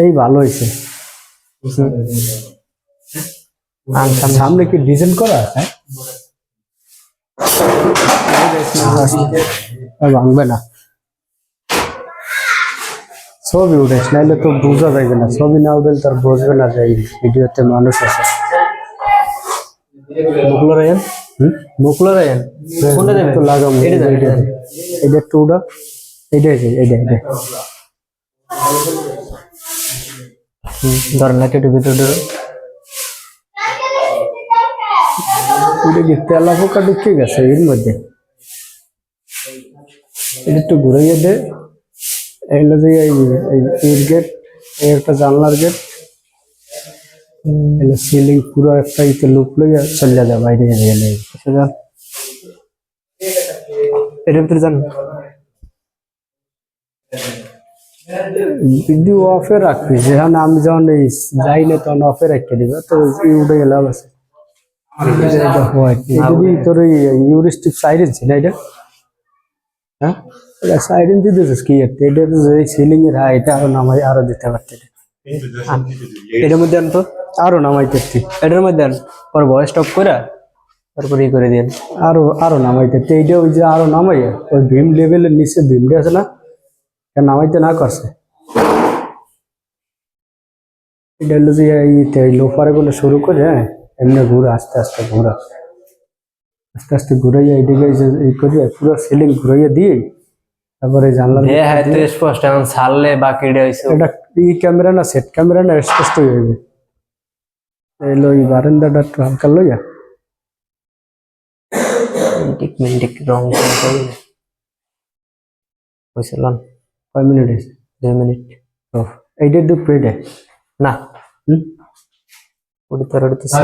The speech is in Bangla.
এই ভালো হয়েছে। সামনে কি ডিজাইন করা আছে? ভাঙবে না, ছবি উঠেস নাইলে তো বোঝা যাবে না, ছবি না উঠলে তার বুঝবে না যে এই ভিডিওতে মানুষ আছে। মুখলো রায়ন কোনটা দেবে তো লাগাবো, এটা একটু উড়া, এইটাই ধরেন না একটু ভিতরে ধরো। এটা কি তেলা পোকা ঢুকে গেছে এর মধ্যে, এটা একটু ঘুরাইয়ে দে। এগুলো যে এর গেট, একটা জানলার গেট, সিলিং পুরো একটা ইতে লুপ লইয়া চলে যায় বাইরে গেলে। এটার ভিতরে যান, ভিডিও অফে রাখবি, যেখানে আমি যখন যাই না তখন অফে রেখে দিবে, তো উঠে গেলাম আছে। তোর ইউরিস্টিক সাইরেন ছিল এটা, হ্যাঁ সাইরেন দিতেছিস কি একটা, এটা সিলিং এর হ্যাঁ এটা আরো নামাই আরো দিতে পারতে, এটার মধ্যে আন তো, আরো নামাইতে, এটার মধ্যে আন পর ভয়েস স্টপ করে তারপরে ই করে দিন। আরো নামাইতে, এইটা ওই যে আরো নামাই ওই ভীম লেভেলের নিচে ভীমটা আছে না, নামাইতে না করছে। এটা হলো যে এই লোফারে গুলো শুরু করে, হ্যাঁ এমনি ঘুরে আস্তে আস্তে আস্তে আস্তে ঘুরাইয়া এইদিকে এই করি পুরো সিলিং ঘুরাইয়া দিয়ে, তারপরে জানলার হ্যাঁ তো স্পষ্ট এখন ছাড়লে বাকিটা হইছে। এটা ই ক্যামেরা না সেট ক্যামেরা না, স্পষ্ট হয়ে যাবে। এলো এই বারান্দাটা একটু হালকা লইয়া মিনিট রং হয়েছিলাম। 5 মিনিট হয়েছে, 2 মিনিট। এইটা একটু পেটে না ওটা তো